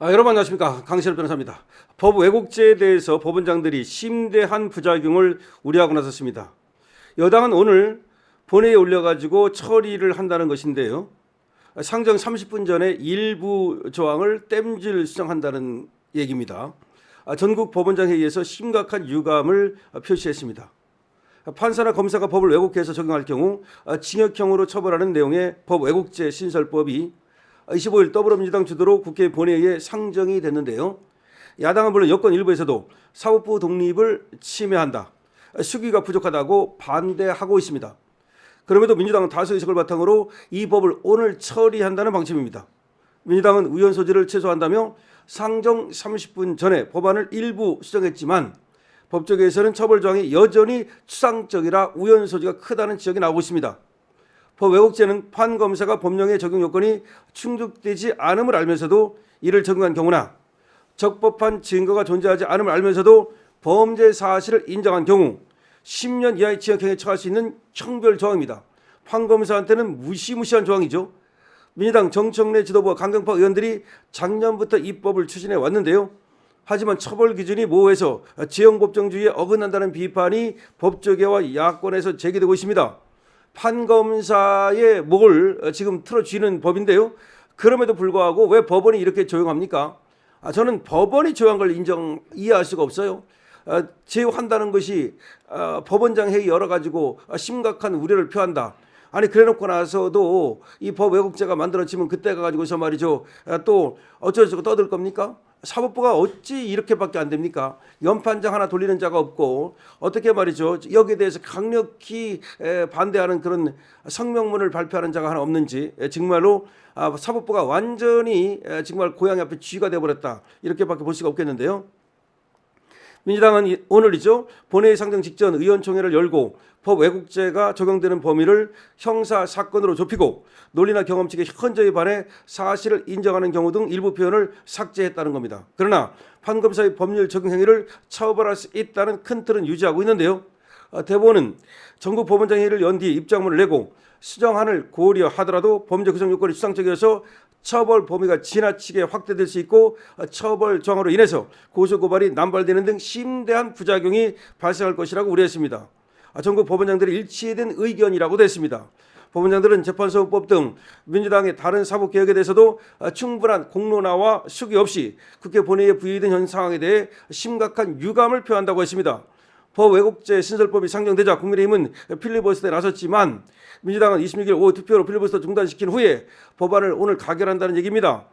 여러분 안녕하십니까, 강신업 변호사입니다. 법 왜곡죄에 대해서 법원장들이 심대한 부작용을 우려하고 나섰습니다. 여당은 오늘 본회의에 올려가지고 처리를 한다는 것인데요. 상정 30분 전에 일부 조항을 땜질 수정한다는 얘기입니다. 전국 법원장 회의에서 심각한 유감을 표시했습니다. 판사나 검사가 법을 왜곡해서 적용할 경우 징역형으로 처벌하는 내용의 법 왜곡죄 신설법이 25일 더불어민주당 주도로 국회 본회의에 상정이 됐는데요. 야당은 물론 여권 일부에서도 사법부 독립을 침해한다, 수기가 부족하다고 반대하고 있습니다. 그럼에도 민주당은 다수 의석을 바탕으로 이 법을 오늘 처리한다는 방침입니다. 민주당은 우연 소지를 최소화한다며 상정 30분 전에 법안을 일부 수정했지만 법조계에서는 처벌 조항이 여전히 추상적이라 우연 소지가 크다는 지적이 나오고 있습니다. 법 왜곡죄는 판검사가 법령의 적용 요건이 충족되지 않음을 알면서도 이를 적용한 경우나 적법한 증거가 존재하지 않음을 알면서도 범죄 사실을 인정한 경우 10년 이하의 징역형에 처할 수 있는 형별 조항입니다. 판검사한테는 무시무시한 조항이죠. 민주당 정청래 지도부와 강경파 의원들이 작년부터 이 법을 추진해 왔는데요. 하지만 처벌 기준이 모호해서 지형법정주의에 어긋난다는 비판이 법조계와 야권에서 제기되고 있습니다. 판검사의 목을 지금 틀어쥐는 법인데요. 그럼에도 불구하고 왜 법원이 이렇게 조용합니까? 저는 법원이 조용한 걸 이해할 수가 없어요. 제휴한다는 것이 법원장 회의 열어가지고 심각한 우려를 표한다. 아니 그래놓고 나서도 이 법 왜곡죄가 만들어지면 그때 가가지고서 말이죠, 또 어쩌고저쩌고 떠들 겁니까? 사법부가 어찌 이렇게밖에 안 됩니까? 연판장 하나 돌리는 자가 없고 어떻게 말이죠, 여기에 대해서 강력히 반대하는 그런 성명문을 발표하는 자가 하나 없는지, 정말로 사법부가 완전히 정말 고양이 앞에 쥐가 돼버렸다, 이렇게밖에 볼 수가 없겠는데요. 민주당은 오늘이죠, 본회의 상정 직전 의원총회를 열고 법 왜곡죄가 적용되는 범위를 형사 사건으로 좁히고 논리나 경험칙의 현저히 반해 사실을 인정하는 경우 등 일부 표현을 삭제했다는 겁니다. 그러나 판검사의 법률 적용 행위를 처벌할 수 있다는 큰 틀은 유지하고 있는데요. 대법원은 전국 법원장 회의를 연 뒤 입장문을 내고 수정안을 고려하더라도 범죄 구성 요건이 추상적이어서 처벌 범위가 지나치게 확대될 수 있고 처벌 조항으로 인해서 고소고발이 남발되는 등 심대한 부작용이 발생할 것이라고 우려했습니다. 전국 법원장들의 일치된 의견이라고도 했습니다. 법원장들은 재판소원법 등 민주당의 다른 사법개혁에 대해서도 충분한 공론화와 수기 없이 국회 본회의에 부의된 현 상황에 대해 심각한 유감을 표한다고 했습니다. 법 왜곡죄 신설법이 상정되자 국민의힘은 필리버스터에 나섰지만 민주당은 26일 오후 투표로 필리버스터 중단시킨 후에 법안을 오늘 가결한다는 얘기입니다.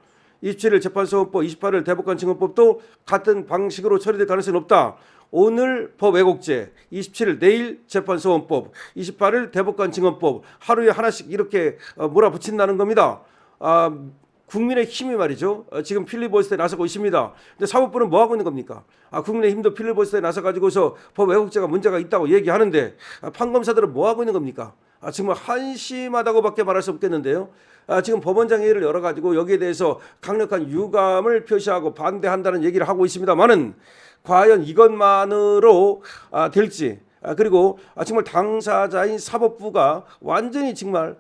27일 재판소원법, 28일 대법관 증언법도 같은 방식으로 처리될 가능성이 높다. 오늘 법 왜곡죄, 27일 내일 재판소원법, 28일 대법관 증언법, 하루에 하나씩 이렇게 몰아붙인다는 겁니다. 국민의힘이 말이죠, 지금 필리버스터에 나서고 있습니다. 근데 사법부는 뭐 하고 있는 겁니까? 국민의힘도 필리버스터에 나서 가지고서 법 왜곡죄가 문제가 있다고 얘기하는데 판검사들은 뭐 하고 있는 겁니까? 정말 한심하다고밖에 말할 수 없겠는데요. 지금 법원장 회의를 열어가지고 여기에 대해서 강력한 유감을 표시하고 반대한다는 얘기를 하고 있습니다만은 과연 이것만으로 될지, 그리고 정말 당사자인 사법부가 완전히 정말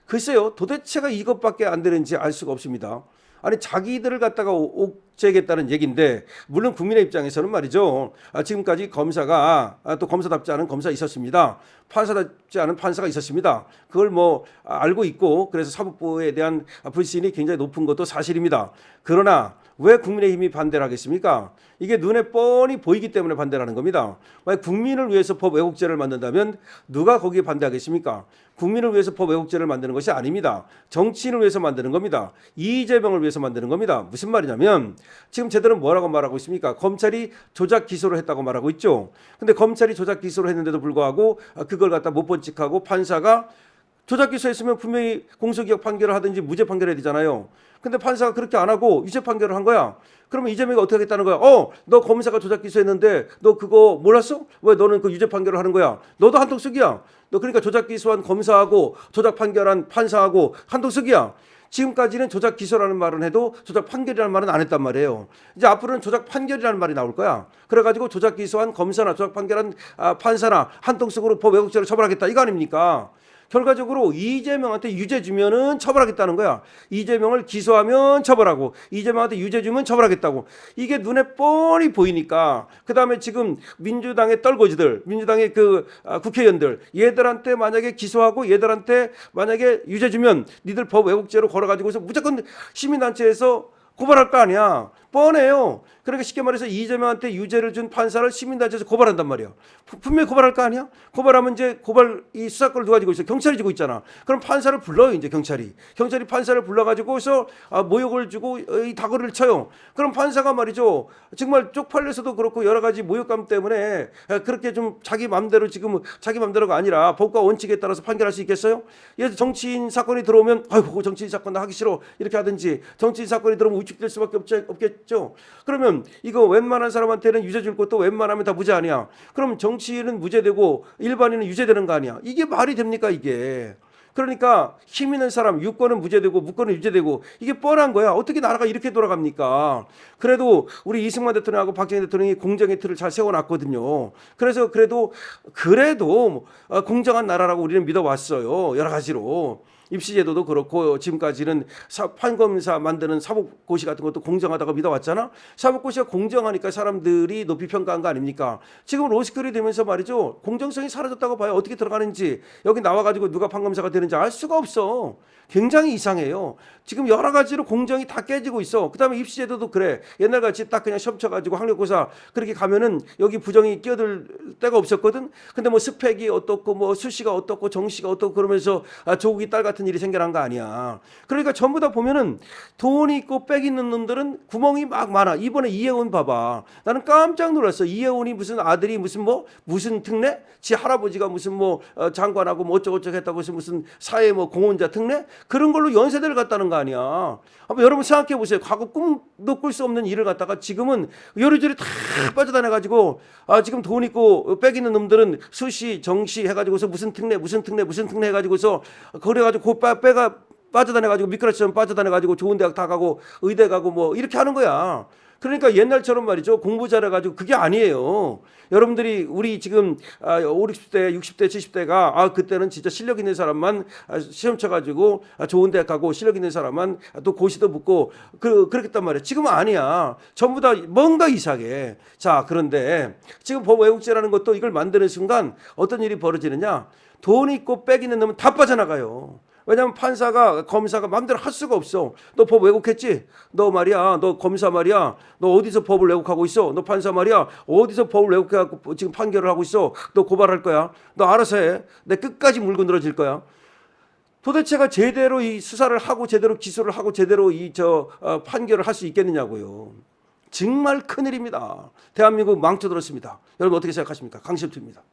글쎄요, 도대체가 이것밖에 안 되는지 알 수가 없습니다. 아니 자기들을 갖다가 옥죄겠다는 얘기인데, 물론 국민의 입장에서는 말이죠, 지금까지 검사가 또 검사답지 않은 검사 있었습니다. 판사답지 않은 판사가 있었습니다. 그걸 뭐 알고 있고 그래서 사법부에 대한 불신이 굉장히 높은 것도 사실입니다. 그러나 왜 국민의힘이 반대를 하겠습니까? 이게 눈에 뻔히 보이기 때문에 반대를 하는 겁니다. 만약 국민을 위해서 법 왜곡죄를 만든다면 누가 거기에 반대하겠습니까? 국민을 위해서 법 왜곡죄를 만드는 것이 아닙니다. 정치인을 위해서 만드는 겁니다. 이재명을 위해서 만드는 겁니다. 무슨 말이냐면 지금 제대로 뭐라고 말하고 있습니까? 검찰이 조작 기소를 했다고 말하고 있죠. 근데 검찰이 조작 기소를 했는데도 불구하고 그걸 갖다 못 번칙하고 판사가 조작 기소했으면 분명히 공소기각 판결을 하든지 무죄 판결해야 되잖아요. 근데 판사가 그렇게 안 하고 유죄 판결을 한 거야. 그러면 이재명이 어떻게 하겠다는 거야? 너 검사가 조작 기소했는데 너 그거 몰랐어? 왜 너는 그 유죄 판결을 하는 거야? 너도 한통속이야. 너 그러니까 조작 기소한 검사하고 조작 판결한 판사하고 한통속이야. 지금까지는 조작 기소라는 말은 해도 조작 판결이라는 말은 안 했단 말이에요. 이제 앞으로는 조작 판결이라는 말이 나올 거야. 그래가지고 조작 기소한 검사나 조작 판결한 판사나 한통속으로 법 왜곡죄로 처벌하겠다, 이거 아닙니까? 결과적으로 이재명한테 유죄 주면은 처벌하겠다는 거야. 이재명을 기소하면 처벌하고 이재명한테 유죄 주면 처벌하겠다고. 이게 눈에 뻔히 보이니까 그다음에 지금 민주당의 떨거지들, 민주당의 국회의원들 얘들한테 만약에 기소하고 얘들한테 만약에 유죄 주면 니들 법 왜곡죄로 걸어가지고서 무조건 시민단체에서 고발할 거 아니야. 뻔해요. 그러니까 쉽게 말해서 이재명한테 유죄를 준 판사를 시민단체에서 고발한단 말이야. 분명히 고발할 거 아니야? 고발하면 이제 이 수사권을 누가 지고 있어? 경찰이 지고 있잖아. 그럼 판사를 불러요, 이제 경찰이. 경찰이 판사를 불러가지고서 모욕을 주고 이 다구리를 쳐요. 그럼 판사가 말이죠. 정말 쪽팔려서도 그렇고 여러 가지 모욕감 때문에 그렇게 좀 자기 마음대로 지금 자기 마음대로가 아니라 법과 원칙에 따라서 판결할 수 있겠어요? 예를 정치인 사건이 들어오면 아이고 정치인 사건 나 하기 싫어 이렇게 하든지 정치인 사건이 들어오면 위축될 수밖에 없겠죠. 그러면 이거 웬만한 사람한테는 유죄 줄 것도 웬만하면 다 무죄 아니야. 그럼 정치인은 무죄되고 일반인은 유죄되는 거 아니야. 이게 말이 됩니까 이게. 그러니까 힘 있는 사람 유권은 무죄되고 무권은 유죄되고 이게 뻔한 거야. 어떻게 나라가 이렇게 돌아갑니까? 그래도 우리 이승만 대통령하고 박정희 대통령이 공정의 틀을 잘 세워놨거든요. 그래서 그래도 공정한 나라라고 우리는 믿어왔어요. 여러 가지로. 입시제도도 그렇고 지금까지는 판검사 만드는 사법고시 같은 것도 공정하다고 믿어왔잖아. 사법고시가 공정하니까 사람들이 높이 평가한 거 아닙니까? 지금 로스쿨이 되면서 말이죠. 공정성이 사라졌다고 봐요. 어떻게 들어가는지 여기 나와가지고 누가 판검사가 되는지 알 수가 없어. 굉장히 이상해요. 지금 여러 가지로 공정이 다 깨지고 있어. 그다음에 입시제도도 그래. 옛날같이 딱 그냥 시험 쳐가지고 학력고사 그렇게 가면은 여기 부정이 끼어들 데가 없었거든. 근데 뭐 스펙이 어떻고 뭐 수시가 어떻고 정시가 어떻고 그러면서 조국이 딸 같은 일이 생겨난 거 아니야. 그러니까 전부 다 보면은 돈이 있고 빽 있는 놈들은 구멍이 막 많아. 이번에 이혜원 봐봐. 나는 깜짝 놀랐어. 이혜원이 무슨 아들이 무슨 특례? 지 할아버지가 무슨 장관하고 뭐 어쩌고저쩌고 했다고 해서 무슨 사회 공헌자 특례? 그런 걸로 연세대를 갔다는 거 아니야. 한번 여러분 생각해 보세요. 과거 꿈도 꿀 수 없는 일을 갖다가 지금은 요리조리 다 빠져다녀가지고 지금 돈 있고 빽 있는 놈들은 수시 정시 해가지고서 무슨 특례 해가지고서 그래가지고 빼가 빠져다녀가지고 미끄러처럼 빠져다녀가지고 좋은 대학 다 가고 의대 가고 뭐 이렇게 하는 거야. 그러니까 옛날처럼 말이죠. 공부 잘해가지고 그게 아니에요. 여러분들이 우리 지금 5, 60대, 60대, 70대가 그때는 진짜 실력 있는 사람만 시험 쳐가지고 좋은 대학 가고 실력 있는 사람만 또 고시도 붙고 그렇겠단 말이에요. 지금은 아니야. 전부 다 뭔가 이상해. 자, 그런데 지금 법 왜곡죄라는 것도 이걸 만드는 순간 어떤 일이 벌어지느냐. 돈 있고 빽 있는 놈은 다 빠져나가요. 왜냐하면 판사가 검사가 마음대로 할 수가 없어. 너 법 왜곡했지? 너 말이야. 너 검사 말이야. 너 어디서 법을 왜곡하고 있어? 너 판사 말이야. 어디서 법을 왜곡해갖고 지금 판결을 하고 있어? 너 고발할 거야. 너 알아서 해. 내 끝까지 물고 늘어질 거야. 도대체가 제대로 이 수사를 하고 제대로 기소를 하고 제대로 판결을 할 수 있겠느냐고요. 정말 큰일입니다. 대한민국 망쳐들었습니다. 여러분 어떻게 생각하십니까? 강신투입니다.